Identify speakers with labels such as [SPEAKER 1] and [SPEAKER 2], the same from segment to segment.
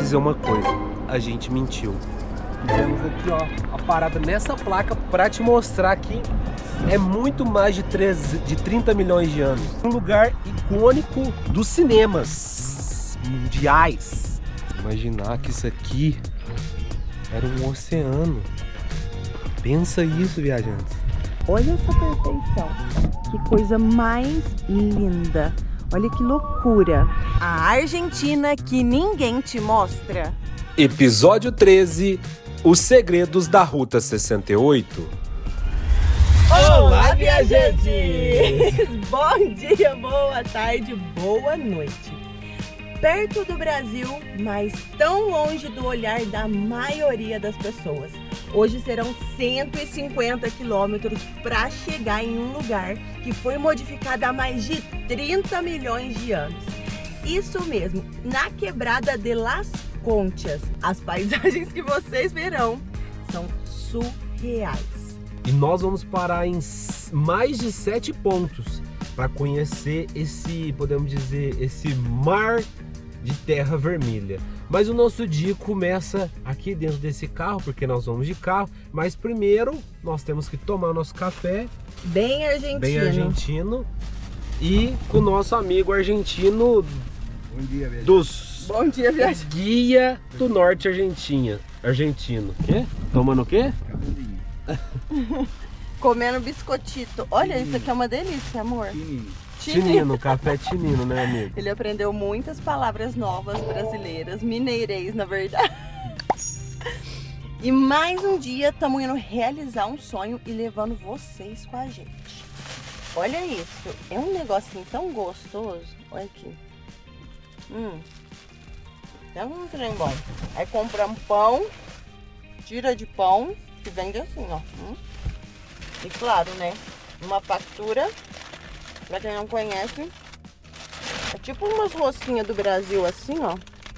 [SPEAKER 1] dizer uma coisa, a gente mentiu. Fizemos aqui, ó, a parada nessa placa pra te mostrar que é muito mais de 30 milhões de anos. Um lugar icônico dos cinemas mundiais. Imaginar que isso aqui era um oceano. Pensa isso, viajantes.
[SPEAKER 2] Olha essa perfeição. Que coisa mais linda. Olha que loucura. A Argentina que ninguém te mostra.
[SPEAKER 1] Episódio 13. Os segredos da Ruta 68.
[SPEAKER 2] Olá, viajantes! Bom dia, boa tarde, boa noite. Perto do Brasil, mas tão longe do olhar da maioria das pessoas. Hoje serão 150 quilômetros para chegar em um lugar que foi modificado há mais de 30 milhões de anos. Isso mesmo, na Quebrada de Las Conchas. As paisagens que vocês verão são surreais.
[SPEAKER 1] E nós vamos parar em mais de 7 pontos para conhecer esse, podemos dizer, esse mar de terra vermelha. Mas o nosso dia começa aqui dentro desse carro, porque nós vamos de carro. Mas primeiro nós temos que tomar nosso café
[SPEAKER 2] bem argentino.
[SPEAKER 1] Bem argentino. E com o nosso amigo argentino.
[SPEAKER 3] Bom dia, viajante.
[SPEAKER 2] Bom dia, viajante.
[SPEAKER 1] Guia do norte argentino. Quê? Tomando o quê?
[SPEAKER 2] Comendo biscotito. Olha, isso aqui é uma delícia, amor.
[SPEAKER 1] Tinino, café tinino, né, amigo?
[SPEAKER 2] Ele aprendeu muitas palavras novas brasileiras, mineirês, na verdade. E mais um dia estamos indo realizar um sonho e levando vocês com a gente. Olha isso, é um negocinho tão gostoso. Olha aqui. É um trem bom. Aí compramos pão, tira de pão, que vende assim, ó. E claro, né, uma factura. Pra quem não conhece, é tipo umas rosquinhas do Brasil assim, ó.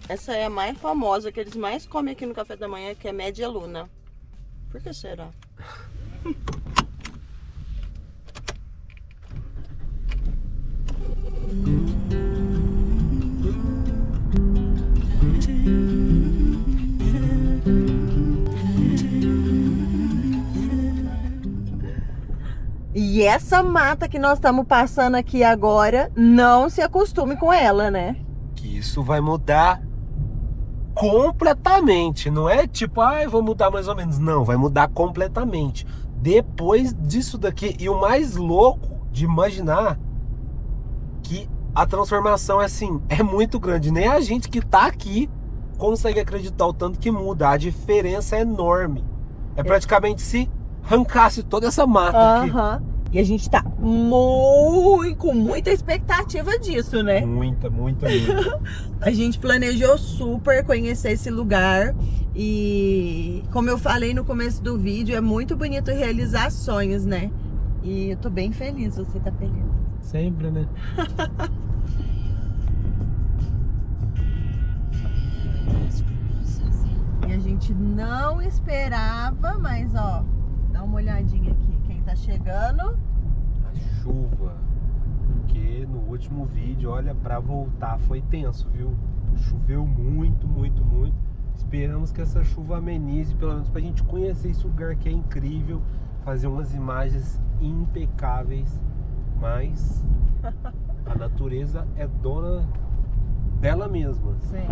[SPEAKER 2] Essa é a mais famosa, que eles mais comem aqui no café da manhã, que é média luna. Por que será? E essa mata que nós estamos passando aqui agora, não se acostume com ela, né?
[SPEAKER 1] Que isso vai mudar completamente. Não é tipo, vou mudar mais ou menos. Não, vai mudar completamente. Depois disso daqui, e o mais louco de imaginar que a transformação é muito grande. Nem a gente que tá aqui consegue acreditar o tanto que muda. A diferença é enorme. É praticamente se arrancasse toda essa mata aqui.
[SPEAKER 2] E a gente tá com muita expectativa disso, né?
[SPEAKER 1] Muita mesmo.
[SPEAKER 2] A gente planejou super conhecer esse lugar. E como eu falei no começo do vídeo, é muito bonito realizar sonhos, né? E eu tô bem feliz, você tá feliz?
[SPEAKER 1] Sempre, né?
[SPEAKER 2] E a gente não esperava, mas ó, dá uma olhadinha aqui. Quem tá chegando?
[SPEAKER 1] A chuva. Porque no último vídeo, olha, pra voltar foi tenso, viu? Choveu muito. Esperamos que essa chuva amenize, pelo menos pra gente conhecer esse lugar que é incrível, fazer umas imagens impecáveis. Mas a natureza é dona dela mesma.
[SPEAKER 2] Sim.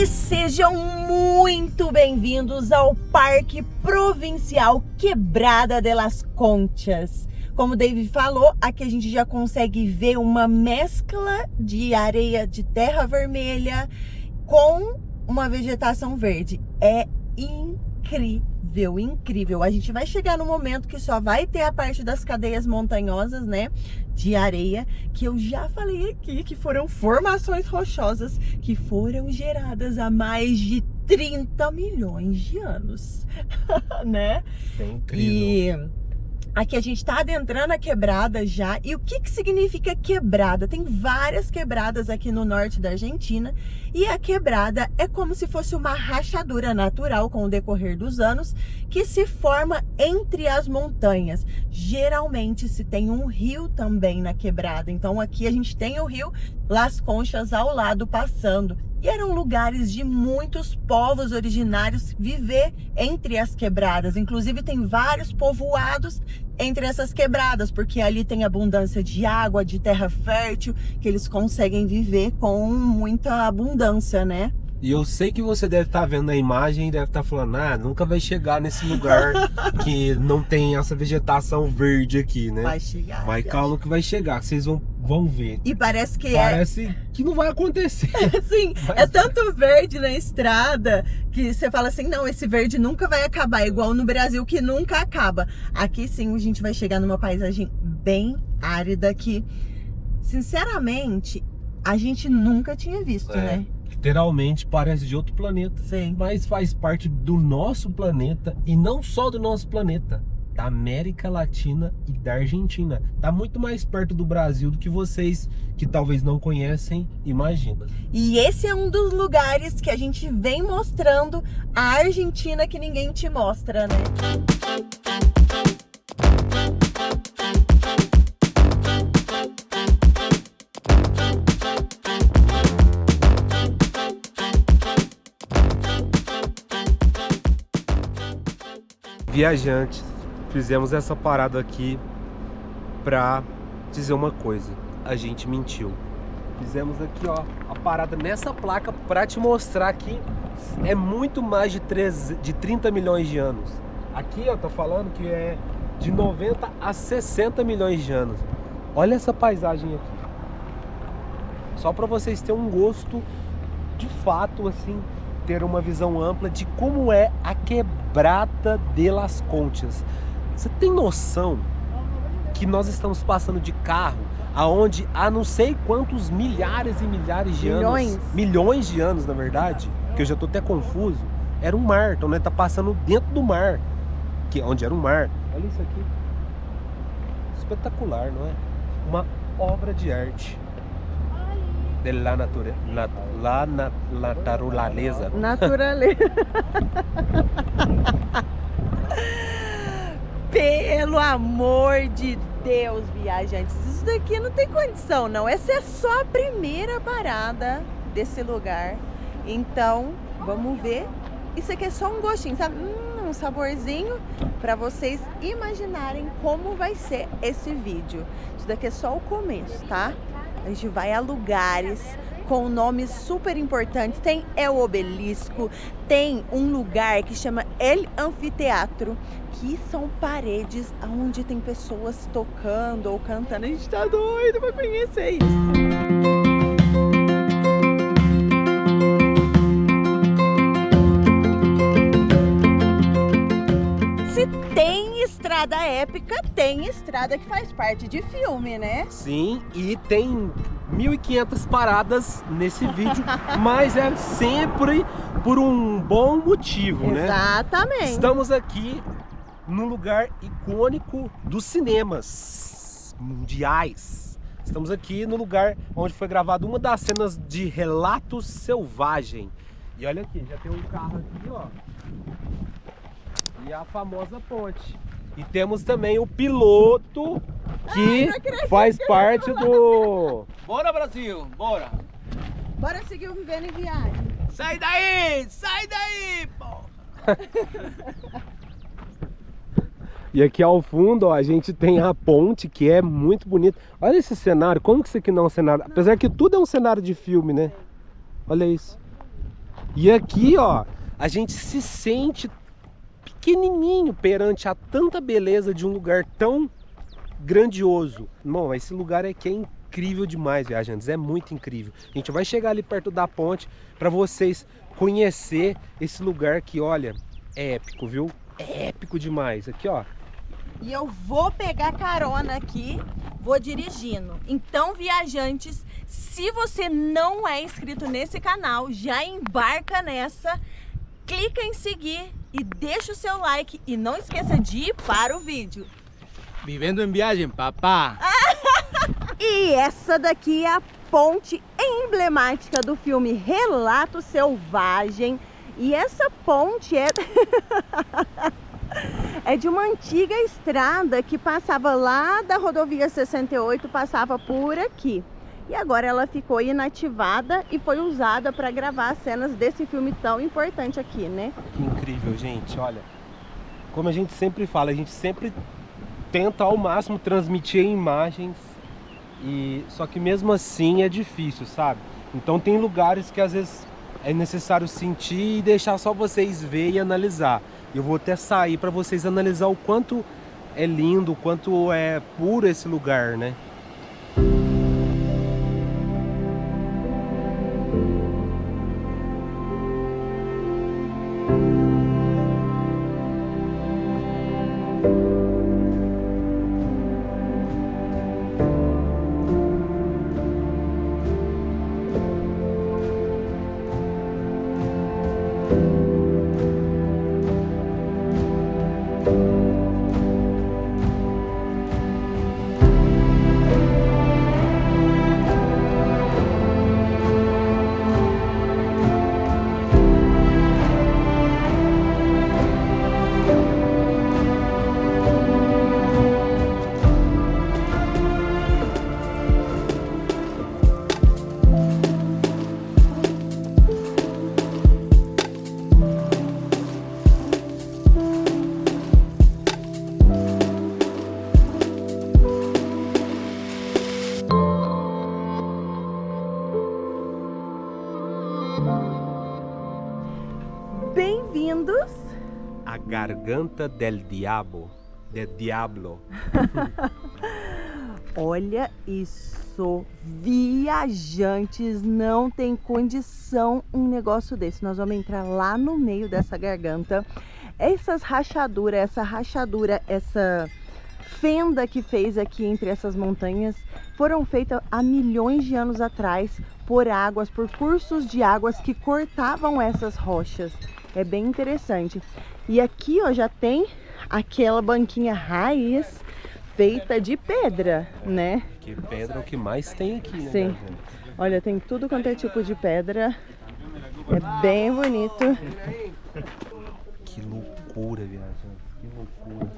[SPEAKER 2] Sejam muito bem-vindos ao Parque Provincial Quebrada de Las Conchas. Como o David falou, aqui a gente já consegue ver uma mescla de areia de terra vermelha com uma vegetação verde. É incrível, incrível. A gente vai chegar no momento que só vai ter a parte das cadeias montanhosas, né, de areia, que eu já falei aqui, que foram formações rochosas que foram geradas há mais de 30 milhões de anos, né?
[SPEAKER 1] É incrível.
[SPEAKER 2] E aqui a gente tá adentrando a quebrada já. E o que significa quebrada? Tem várias quebradas aqui no norte da Argentina. E a quebrada é como se fosse uma rachadura natural com o decorrer dos anos que se forma entre as montanhas. Geralmente se tem um rio também na quebrada. Então aqui a gente tem o rio Las Conchas ao lado passando. E eram lugares de muitos povos originários viver entre as quebradas. Inclusive tem vários povoados entre essas quebradas, porque ali tem abundância de água, de terra fértil, que eles conseguem viver com muita abundância, né?
[SPEAKER 1] E eu sei que você deve estar vendo a imagem e deve estar falando, nunca vai chegar nesse lugar que não tem essa vegetação verde aqui, né?
[SPEAKER 2] Vai chegar.
[SPEAKER 1] Mas calma que vai chegar, vocês vão ver.
[SPEAKER 2] E parece que
[SPEAKER 1] que não vai acontecer.
[SPEAKER 2] Sim, é tanto verde na estrada que você fala assim, não, esse verde nunca vai acabar, igual no Brasil que nunca acaba. Aqui sim a gente vai chegar numa paisagem bem árida que, sinceramente, a gente nunca tinha visto, né?
[SPEAKER 1] Literalmente parece de outro planeta.
[SPEAKER 2] Sim.
[SPEAKER 1] Mas faz parte do nosso planeta e não só do nosso planeta, da América Latina e da Argentina. Tá muito mais perto do Brasil do que vocês, que talvez não conhecem, imaginam.
[SPEAKER 2] E esse é um dos lugares que a gente vem mostrando a Argentina que ninguém te mostra, né?
[SPEAKER 1] Viajantes, fizemos essa parada aqui pra dizer uma coisa, a gente mentiu. Fizemos aqui, ó, a parada nessa placa pra te mostrar que é muito mais de 30 milhões de anos. Aqui, ó, tá falando que é de 90 a 60 milhões de anos. Olha essa paisagem aqui. Só pra vocês terem um gosto de fato, assim, ter uma visão ampla de como é a quebrada de Las Conchas. Você tem noção que nós estamos passando de carro aonde há não sei quantos milhares e milhares de anos, milhões de anos na verdade, que eu já tô até confuso, era um mar, então nós tá passando dentro do mar, que onde era um mar. Olha isso aqui, espetacular, não é? Uma obra de arte. De la natureza.
[SPEAKER 2] Naturaleza. Pelo amor de Deus, viajantes, isso daqui não tem condição, não. Essa é só a primeira parada desse lugar. Então, vamos ver. Isso aqui é só um gostinho, sabe? Um saborzinho para vocês imaginarem como vai ser esse vídeo. Isso daqui é só o começo, tá? A gente vai a lugares com nomes super importantes. Tem El Obelisco, tem um lugar que chama El Anfiteatro, que são paredes onde tem pessoas tocando ou cantando. A gente tá doido pra conhecer isso. Tem estrada épica, tem estrada que faz parte de filme, né?
[SPEAKER 1] Sim, e tem 1.500 paradas nesse vídeo, mas é sempre por um bom motivo, né?
[SPEAKER 2] Exatamente.
[SPEAKER 1] Estamos aqui num lugar icônico dos cinemas mundiais. Estamos aqui no lugar onde foi gravada uma das cenas de Relatos Selvagem. E olha aqui, já tem um carro aqui, ó. E a famosa ponte. E temos também o piloto que faz parte do...
[SPEAKER 3] Bora, Brasil, bora!
[SPEAKER 2] Bora seguir o Vivendo em Viagem.
[SPEAKER 3] Sai daí, pô!
[SPEAKER 1] E aqui ao fundo, ó, a gente tem a ponte, que é muito bonita. Olha esse cenário, como que isso aqui não é um cenário? Apesar que tudo é um cenário de filme, né? Olha isso. E aqui, ó, a gente se sente pequenininho perante a tanta beleza de um lugar tão grandioso. Bom, esse lugar aqui é incrível demais, viajantes, é muito incrível. A gente vai chegar ali perto da ponte para vocês conhecer esse lugar que, olha, é épico, viu? É épico demais. Aqui, ó.
[SPEAKER 2] E eu vou pegar carona aqui, vou dirigindo. Então, viajantes, se você não é inscrito nesse canal, já embarca nessa. clica em seguir e deixa o seu like e não esqueça de ir para o vídeo.
[SPEAKER 3] Vivendo em viagem, papá.
[SPEAKER 2] E essa daqui é a ponte emblemática do filme Relato Selvagem. E essa ponte é de uma antiga estrada que passava lá da rodovia 68, passava por aqui. E agora ela ficou inativada e foi usada para gravar as cenas desse filme tão importante aqui, né?
[SPEAKER 1] Que incrível, gente. Olha, como a gente sempre fala, a gente sempre tenta ao máximo transmitir imagens, só que mesmo assim é difícil, sabe? Então tem lugares que às vezes é necessário sentir e deixar só vocês ver e analisar. Eu vou até sair para vocês analisar o quanto é lindo, o quanto é puro esse lugar, né?
[SPEAKER 2] Bem-vindos
[SPEAKER 1] A Garganta del Diablo.
[SPEAKER 2] Olha isso, viajantes, não tem condição um negócio desse. Nós vamos entrar lá no meio dessa garganta. Essa rachadura, essa fenda que fez aqui entre essas montanhas foram feitas há milhões de anos atrás por cursos de águas que cortavam essas rochas. É bem interessante. E aqui, ó, já tem aquela banquinha raiz feita de pedra, né?
[SPEAKER 1] Que pedra é o que mais tem aqui, né?
[SPEAKER 2] Sim. Olha, tem tudo quanto é tipo de pedra. É bem bonito.
[SPEAKER 1] Que loucura, viajante. Que loucura.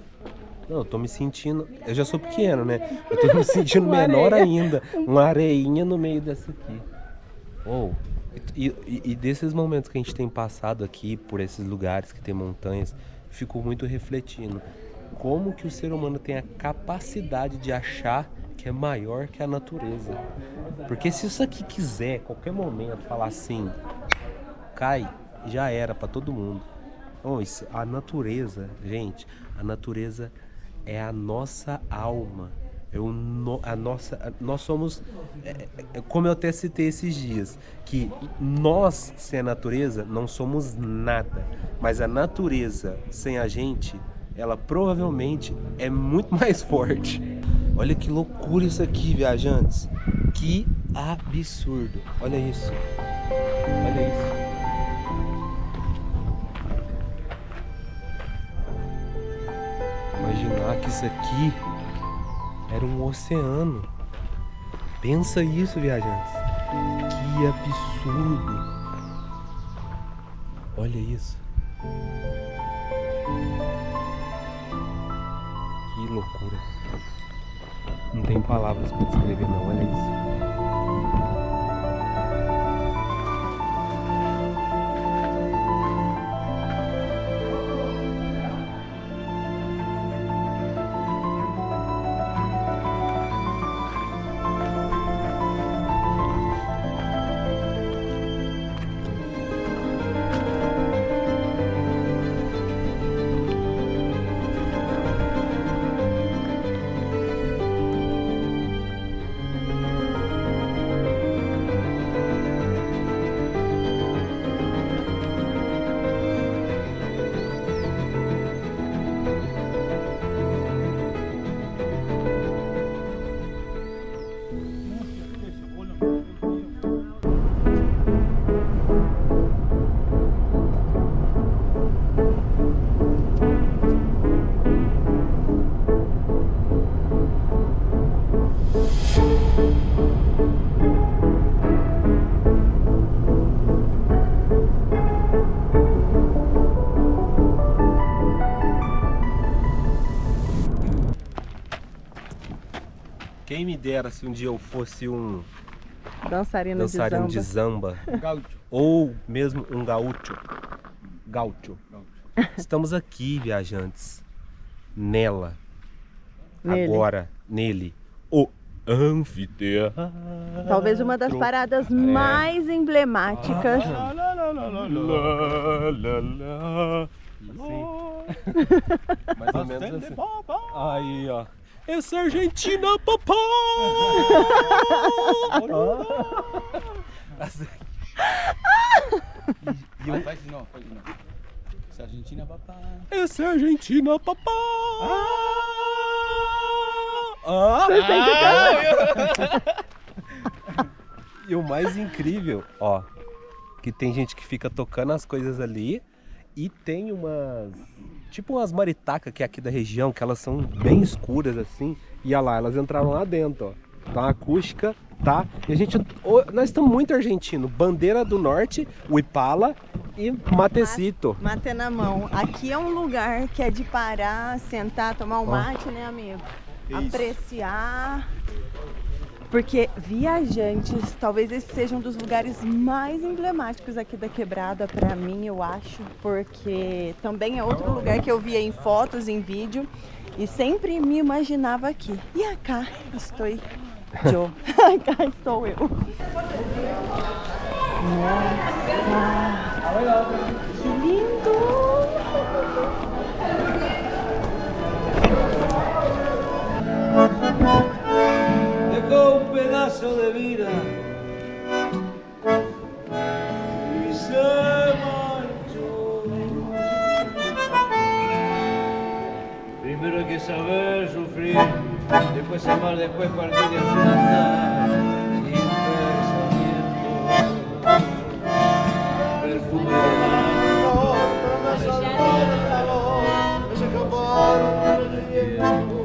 [SPEAKER 1] Não, eu tô me sentindo... Eu já sou pequeno, né? Eu tô me sentindo menor ainda. Uma areinha no meio dessa aqui. Oh. E desses momentos que a gente tem passado aqui, por esses lugares que tem montanhas, fico muito refletindo. Como que o ser humano tem a capacidade de achar que é maior que a natureza? Porque se isso aqui quiser, qualquer momento, falar assim, cai, já era pra todo mundo. Então, a natureza, gente, a natureza é a nossa alma. Nós somos, como eu até citei esses dias, que nós sem a natureza não somos nada, mas a natureza sem a gente, ela provavelmente é muito mais forte. Olha que loucura isso aqui, viajantes, que absurdo, olha isso, olha isso. Imaginar que isso aqui era um oceano. Pensa isso, viajantes. Que absurdo. Olha isso. Que loucura. Não tem palavras para descrever não, olha isso. Quem me dera se um dia eu fosse um
[SPEAKER 2] Dançarino
[SPEAKER 1] de samba.
[SPEAKER 3] Gaúcho.
[SPEAKER 1] Ou mesmo um gaúcho. Gaúcho. Estamos aqui, viajantes. Nele. Agora, nele. O anfiteatro.
[SPEAKER 2] Talvez uma das paradas mais emblemáticas.
[SPEAKER 1] Mais ou menos assim. Aí, ó. Essa Argentina, papá!
[SPEAKER 3] Faz de novo. Essa Argentina, papá.
[SPEAKER 1] Essa Argentina, papá! E o mais incrível, ó, que tem gente que fica tocando as coisas ali e tem tipo umas maritacas que é aqui da região, que elas são bem escuras assim, e olha lá, elas entraram lá dentro, ó. Tá uma acústica, tá? E nós estamos muito argentino, bandeira do norte, o Ipala e matecito.
[SPEAKER 2] Mate na mão. Aqui é um lugar que é de parar, sentar, tomar um mate, né, amigo?
[SPEAKER 1] Isso.
[SPEAKER 2] Apreciar. Porque viajantes, talvez esse seja um dos lugares mais emblemáticos aqui da Quebrada pra mim, eu acho. Porque também é outro lugar que eu via em fotos, em vídeo. E sempre me imaginava aqui. E acá estou eu. Cá estou eu. Nossa, que lindo!
[SPEAKER 4] Dejó un pedazo de vida y se marchó. Primero hay que saber sufrir, después amar, después partir y así andar sin pensamiento. Perfume de amor, se escaparon del tiempo.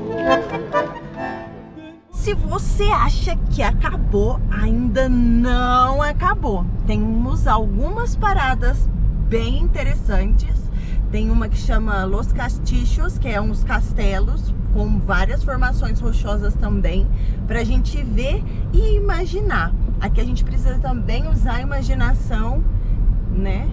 [SPEAKER 2] Se você acha que acabou, ainda não acabou. Temos algumas paradas bem interessantes. Tem uma que chama Los Castillos, que é uns castelos com várias formações rochosas também, pra gente ver e imaginar. Aqui a gente precisa também usar a imaginação, né?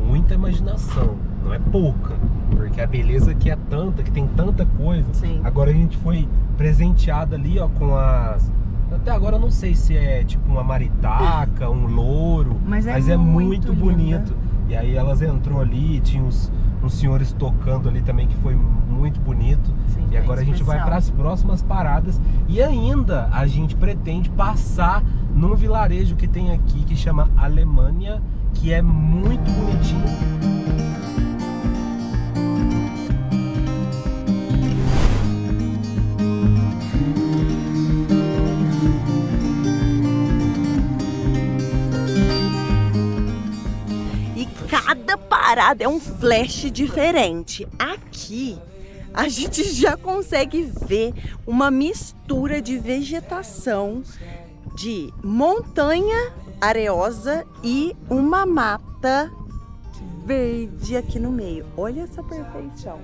[SPEAKER 1] Muita imaginação, não é pouca, porque a beleza aqui é tanta, que tem tanta coisa.
[SPEAKER 2] Sim.
[SPEAKER 1] Agora a gente foi presenteado ali, ó, com as... Até agora eu não sei se é tipo uma maritaca, um louro,
[SPEAKER 2] mas é
[SPEAKER 1] muito
[SPEAKER 2] linda.
[SPEAKER 1] Bonito. E aí elas entrou ali, tinha uns senhores tocando ali também, que foi muito bonito.
[SPEAKER 2] Sim,
[SPEAKER 1] e agora a gente vai para as próximas paradas. E ainda a gente pretende passar num vilarejo que tem aqui, que chama Alemanha, que é muito bonitinho.
[SPEAKER 2] Cada parada é um flash diferente. Aqui a gente já consegue ver uma mistura de vegetação, de montanha areosa e uma mata verde aqui no meio. Olha essa perfeição.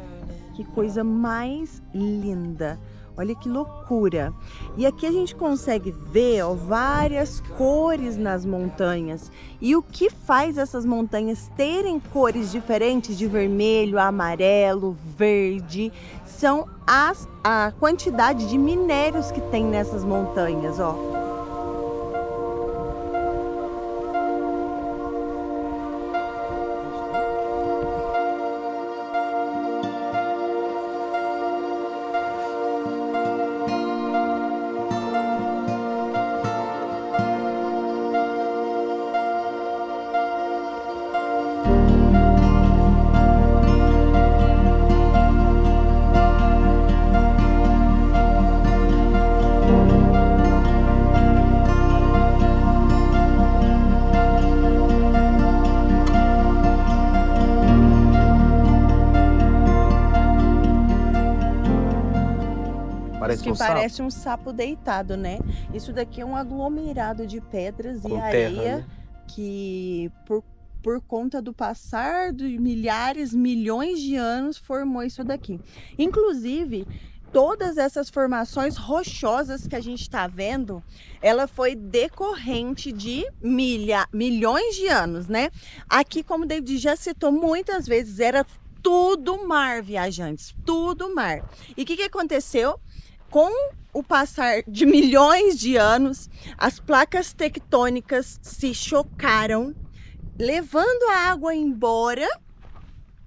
[SPEAKER 2] Que coisa mais linda. Olha que loucura. E aqui a gente consegue ver, ó, várias cores nas montanhas. E o que faz essas montanhas terem cores diferentes, de vermelho, amarelo, verde, são a quantidade de minérios que tem nessas montanhas, ó. Parece um sapo deitado, né? Isso daqui é um aglomerado de pedras
[SPEAKER 1] com
[SPEAKER 2] e
[SPEAKER 1] terra,
[SPEAKER 2] areia,
[SPEAKER 1] né?
[SPEAKER 2] Que por conta do passar de milhares, milhões de anos formou isso daqui. Inclusive, todas essas formações rochosas que a gente está vendo, ela foi decorrente de milhões de anos, né? Aqui, como o David já citou muitas vezes, era tudo mar, viajantes, tudo mar. E o que aconteceu? Com o passar de milhões de anos, as placas tectônicas se chocaram, levando a água embora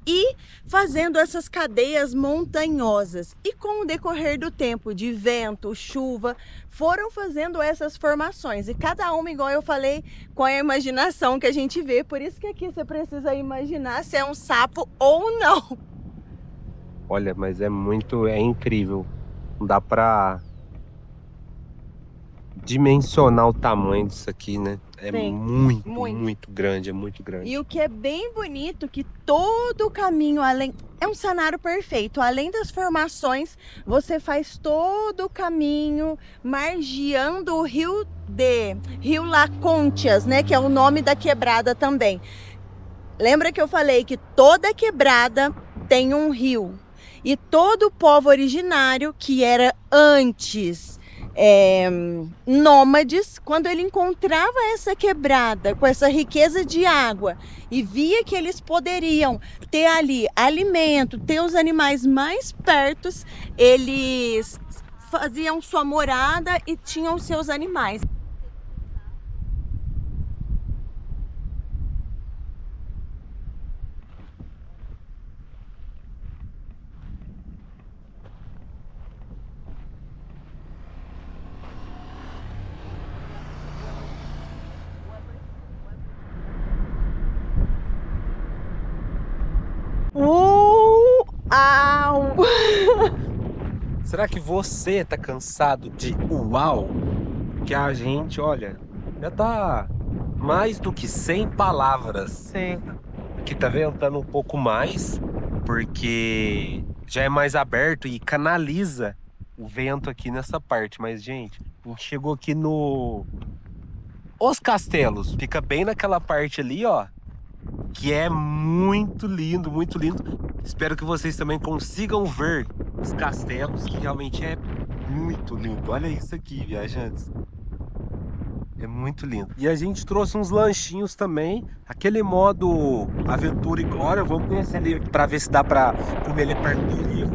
[SPEAKER 2] e fazendo essas cadeias montanhosas. E com o decorrer do tempo, de vento, chuva, foram fazendo essas formações. E cada uma, igual eu falei, com a imaginação que a gente vê. Por isso que aqui você precisa imaginar se é um sapo ou não.
[SPEAKER 1] Olha, mas é incrível. Não dá pra dimensionar o tamanho disso aqui, né? É
[SPEAKER 2] Sim,
[SPEAKER 1] muito grande, é muito grande.
[SPEAKER 2] E o que é bem bonito, que todo o caminho, além, é um cenário perfeito. Além das formações, você faz todo o caminho margeando o Rio Lacontias, né? Que é o nome da quebrada também. Lembra que eu falei que toda quebrada tem um rio. E todo o povo originário, que era antes nômades, quando ele encontrava essa quebrada com essa riqueza de água e via que eles poderiam ter ali alimento, ter os animais mais perto, eles faziam sua morada e tinham seus animais. Uau!
[SPEAKER 1] Será que você tá cansado de uau? Que a gente, olha, já tá mais do que 100 palavras.
[SPEAKER 2] Sim.
[SPEAKER 1] Aqui tá ventando um pouco mais, porque já é mais aberto e canaliza o vento aqui nessa parte. Mas, gente, a gente chegou aqui Os Castelos. Fica bem naquela parte ali, ó, que é muito lindo, muito lindo. Espero que vocês também consigam ver os castelos, que realmente é muito lindo. Olha isso aqui, viajantes. É muito lindo. E a gente trouxe uns lanchinhos também, aquele modo aventura e glória. Vamos descer ali pra ver se dá pra comer ali perto do rio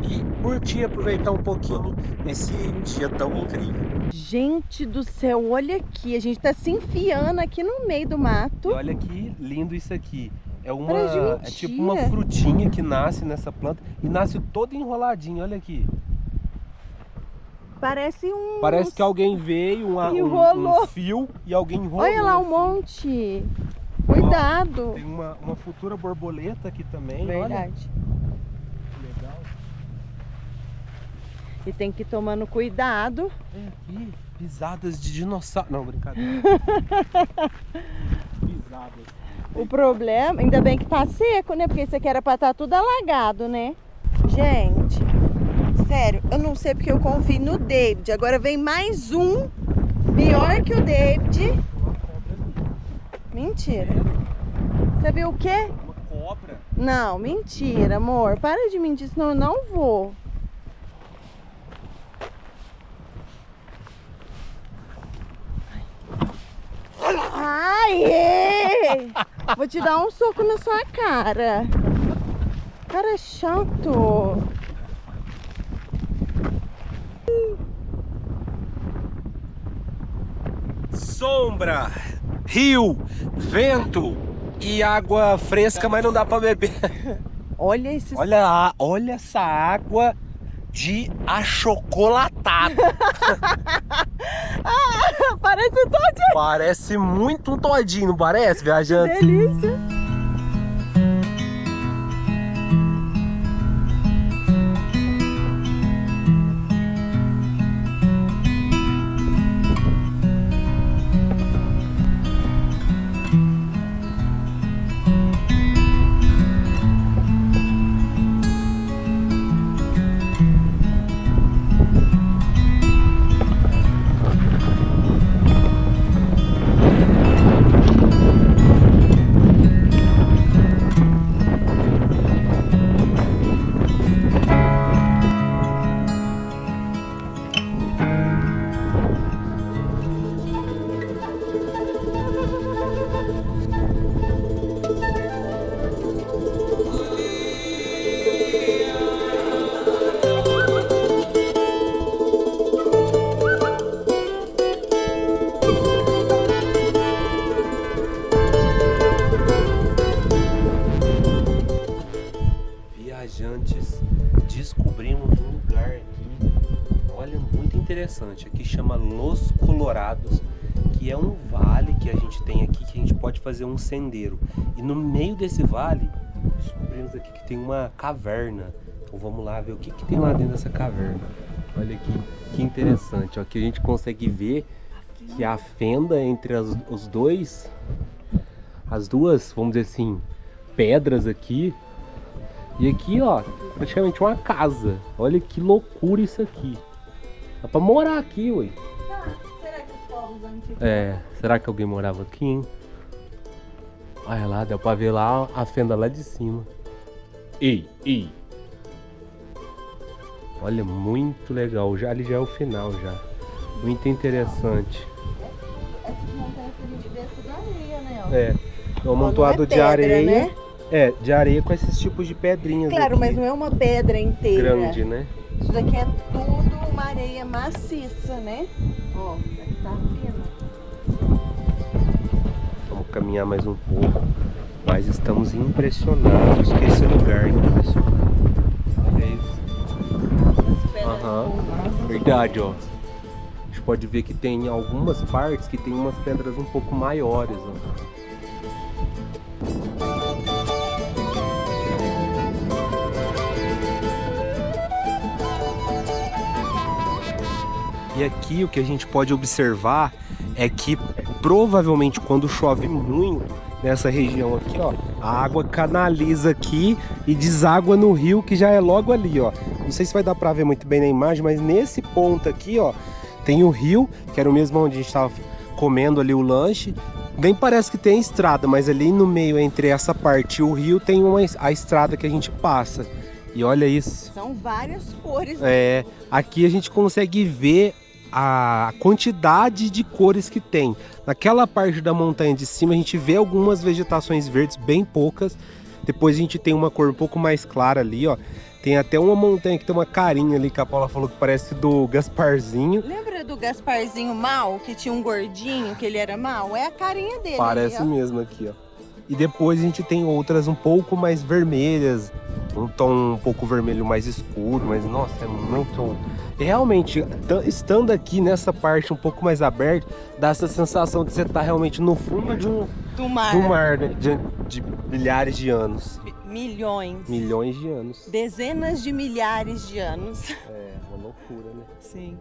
[SPEAKER 1] e curtir e aproveitar um pouquinho esse dia tão incrível.
[SPEAKER 2] Gente do céu, olha aqui, a gente tá se enfiando aqui no meio do mato.
[SPEAKER 1] E olha que lindo isso aqui.
[SPEAKER 2] É
[SPEAKER 1] tipo uma frutinha que nasce nessa planta e nasce todo enroladinho, olha aqui.
[SPEAKER 2] Parece
[SPEAKER 1] que alguém veio, um fio e alguém enrolou.
[SPEAKER 2] Olha lá um monte. Cuidado.
[SPEAKER 1] Ó, tem uma futura borboleta aqui também.
[SPEAKER 2] Verdade.
[SPEAKER 1] Olha. Legal.
[SPEAKER 2] E tem que ir tomando cuidado.
[SPEAKER 1] É aqui, pisadas de dinossauro. Não, brincadeira. Pisadas.
[SPEAKER 2] O problema, ainda bem que tá seco, né? Porque isso aqui era pra estar tudo alagado, né? Gente, sério, eu não sei porque eu confio no David. Agora vem mais um pior que o David. Mentira. Você viu o quê?
[SPEAKER 1] Uma cobra.
[SPEAKER 2] Não, mentira, amor. Para de mentir, senão eu não vou. Ai! Vou te dar um soco na sua cara. Cara chato.
[SPEAKER 1] Sombra, rio, vento e água fresca, mas não dá pra beber.
[SPEAKER 2] Olha esses...
[SPEAKER 1] Olha essa água de achocolatado.
[SPEAKER 2] Parece um todinho.
[SPEAKER 1] Parece muito um todinho, não parece, viajante?
[SPEAKER 2] Que delícia.
[SPEAKER 1] viajantes, descobrimos um lugar aqui, olha, muito interessante. Aqui chama Los Colorados, que é um vale que a gente tem aqui, que a gente pode fazer um sendeiro. E no meio desse vale, descobrimos aqui que tem uma caverna. Então vamos lá ver o que tem lá dentro dessa caverna. Olha aqui, que interessante. Aqui a gente consegue ver que a fenda entre as duas, vamos dizer assim, pedras aqui. E aqui, ó, praticamente uma casa. Olha que loucura isso aqui. Dá pra morar aqui, ué.
[SPEAKER 2] Será que os povos antigos...
[SPEAKER 1] Será que alguém morava aqui, hein? Olha lá, dá pra ver lá a fenda lá de cima. Ei. Olha, muito legal. Ali já é o final já. Muito interessante.
[SPEAKER 2] Essas montanhas que a gente vê é tudo areia, né? Ó.
[SPEAKER 1] É um amontoado de
[SPEAKER 2] pedra,
[SPEAKER 1] areia.
[SPEAKER 2] né?
[SPEAKER 1] De areia com esses tipos de pedrinhas.
[SPEAKER 2] Claro,
[SPEAKER 1] aqui.
[SPEAKER 2] mas não é uma pedra inteira.
[SPEAKER 1] Grande, né?
[SPEAKER 2] Isso daqui é tudo uma areia maciça, né? Ó, aqui tá fina.
[SPEAKER 1] Vamos caminhar mais um pouco. Mas estamos impressionados com esse lugar. Impressionante. Olha isso. Verdade, ó. A gente pode ver que tem algumas partes que tem umas pedras um pouco maiores, ó. E aqui o que a gente pode observar é que provavelmente quando chove muito nessa região aqui, ó, a água canaliza aqui e deságua no rio que já é logo ali, ó. Não sei se vai dar pra ver muito bem na imagem, mas nesse ponto aqui, ó, tem o rio, que era o mesmo onde a gente tava comendo ali o lanche. Nem parece que tem estrada, mas ali no meio entre essa parte e o rio tem a estrada que a gente passa. E olha isso.
[SPEAKER 2] São várias cores.
[SPEAKER 1] Aqui a gente consegue ver a quantidade de cores que tem. Naquela parte da montanha de cima a gente vê algumas vegetações verdes, bem poucas. Depois a gente tem uma cor um pouco mais clara ali, ó. Tem até uma montanha que tem uma carinha ali que a Paula falou que parece do Gasparzinho.
[SPEAKER 2] Lembra do Gasparzinho mal, que tinha um gordinho, que ele era mal? É a carinha dele.
[SPEAKER 1] Parece
[SPEAKER 2] ali, ó.
[SPEAKER 1] mesmo aqui, ó. E depois a gente tem outras um pouco mais vermelhas, um tom um pouco vermelho mais escuro, mas nossa, é muito... E realmente, estando aqui nessa parte um pouco mais aberta, dá essa sensação de você estar realmente no fundo
[SPEAKER 2] do mar,
[SPEAKER 1] né? de milhares de anos.
[SPEAKER 2] Milhões
[SPEAKER 1] de anos.
[SPEAKER 2] Dezenas de milhares de anos.
[SPEAKER 1] É, uma loucura, né?
[SPEAKER 2] Sim.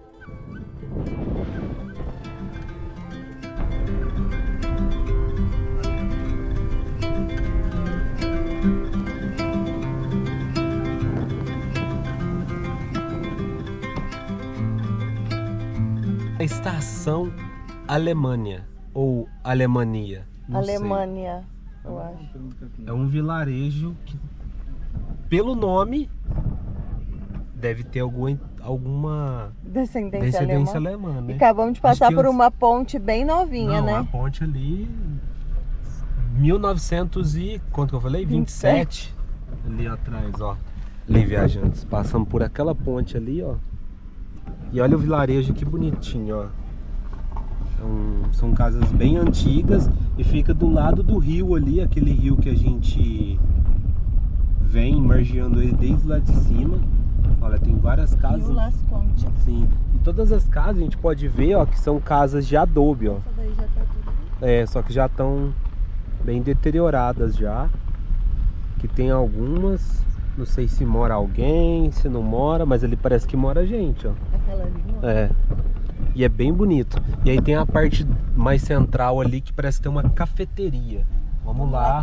[SPEAKER 1] A estação Alemanha ou Alemania.
[SPEAKER 2] Alemanha, eu acho.
[SPEAKER 1] É um vilarejo que, pelo nome, deve ter alguma
[SPEAKER 2] descendência
[SPEAKER 1] alemã, né?
[SPEAKER 2] E acabamos de passar por uma ponte bem novinha, né?
[SPEAKER 1] A ponte ali, 1900 e... quanto que eu falei? 27. Ali atrás, ó. Ali, viajantes. Passamos por aquela ponte ali, ó. E olha o vilarejo, que bonitinho, ó. São casas bem antigas e fica do lado do rio ali, aquele rio que a gente vem margeando ele desde lá de cima. Olha, tem várias casas.
[SPEAKER 2] Rio Las Conchas.
[SPEAKER 1] Sim. E todas as casas a gente pode ver, ó, que são casas de adobe, ó.
[SPEAKER 2] Essa daí já tá tudo...
[SPEAKER 1] Só que já estão bem deterioradas já. Que tem algumas, não sei se mora alguém, se não mora, mas ali parece que mora gente, ó.
[SPEAKER 2] Aquela ali, não.
[SPEAKER 1] E é bem bonito. E aí tem a parte mais central ali que parece que tem uma cafeteria. Vamos lá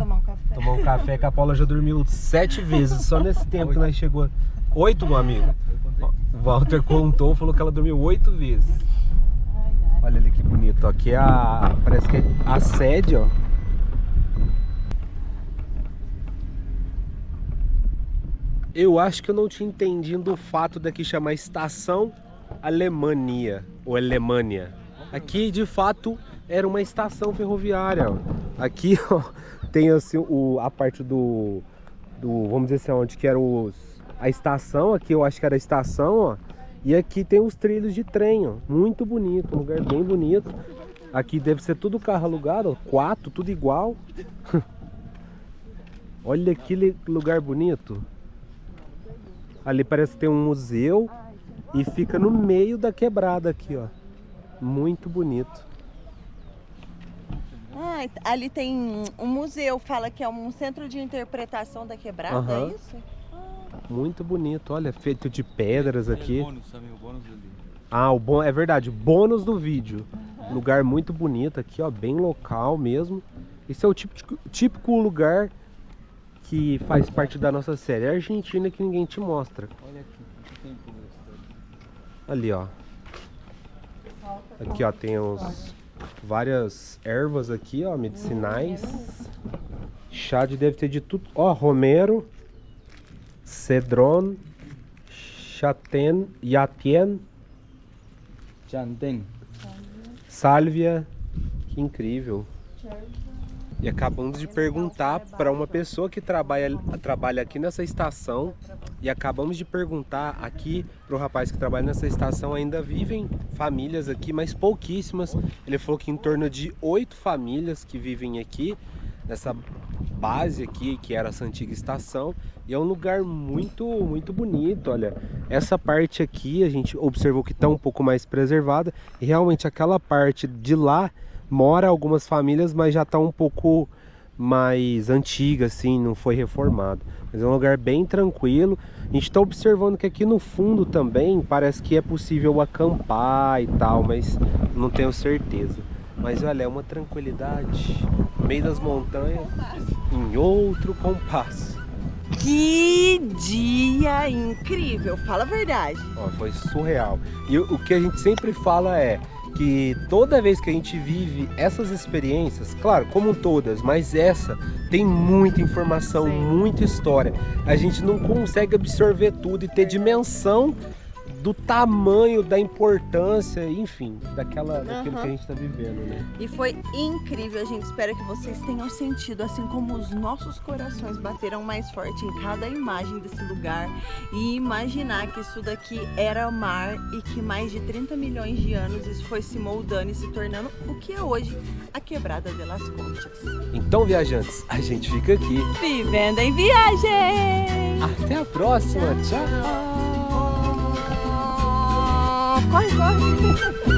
[SPEAKER 1] tomar um café, que a Paula já dormiu 7 vezes só nesse tempo que nós chegou. 8, meu amigo. O Walter contou, falou que ela dormiu 8 vezes. Olha ali que bonito. Aqui é parece que é a sede, ó. Eu acho que eu não tinha entendido o fato daqui chamar estação Alemanha ou Alemânia. Aqui de fato era uma estação ferroviária, ó. Aqui, ó, tem assim a parte do vamos dizer assim, onde que era a estação. Aqui eu acho que era a estação, ó. E aqui tem os trilhos de trem, ó. Muito bonito, um lugar bem bonito. Aqui deve ser tudo carro alugado, ó. 4, tudo igual. Olha que lugar bonito. Ali parece que tem um museu e fica no meio da quebrada aqui, ó. Muito bonito.
[SPEAKER 2] Ah, ali tem um museu, fala que é um centro de interpretação da quebrada, é isso?
[SPEAKER 1] Muito bonito, olha, feito de pedras aqui.
[SPEAKER 3] É o bônus também, o bônus do vídeo.
[SPEAKER 1] Ah, é verdade, o bônus do vídeo. Lugar muito bonito aqui, ó, bem local mesmo. Esse é o típico lugar que faz parte da nossa série. É a Argentina que ninguém te mostra.
[SPEAKER 3] Olha aqui, quanto tempo isso.
[SPEAKER 1] Ali, ó. Aqui, ó, tem várias ervas aqui, ó, medicinais. Chá deve ter de tudo. Ó, romero, cedron, chaten, yatien,
[SPEAKER 3] Chantén.
[SPEAKER 1] sálvia. Que incrível. E acabamos de perguntar para uma pessoa que trabalha aqui nessa estação. E acabamos de perguntar aqui para o rapaz que trabalha nessa estação. Ainda vivem famílias aqui, mas pouquíssimas. Ele falou que em torno de 8 famílias que vivem aqui, nessa base aqui, que era essa antiga estação. E é um lugar muito, muito bonito, olha. Essa parte aqui a gente observou que está um pouco mais preservada. E realmente aquela parte de lá mora algumas famílias, mas já está um pouco mais antiga, assim, não foi reformado. Mas é um lugar bem tranquilo. A gente está observando que aqui no fundo também parece que é possível acampar e tal, mas não tenho certeza. Mas olha, é uma tranquilidade no meio das montanhas, em outro compasso.
[SPEAKER 2] Que dia incrível, fala a verdade.
[SPEAKER 1] Ó, foi surreal. E o que a gente sempre fala é que toda vez que a gente vive essas experiências, claro, como todas, mas essa tem muita informação,
[SPEAKER 2] Sim.
[SPEAKER 1] muita história. A gente não consegue absorver tudo e ter dimensão do tamanho, da importância, enfim, daquilo que a gente está vivendo, né?
[SPEAKER 2] E foi incrível, a gente espera que vocês tenham sentido, assim como os nossos corações bateram mais forte em cada imagem desse lugar e imaginar que isso daqui era mar e que mais de 30 milhões de anos isso foi se moldando e se tornando o que é hoje a Quebrada de Las Conchas.
[SPEAKER 1] Então, viajantes, a gente fica aqui.
[SPEAKER 2] Vivendo em viagem!
[SPEAKER 1] Até a próxima, tchau!
[SPEAKER 2] Corre, corre!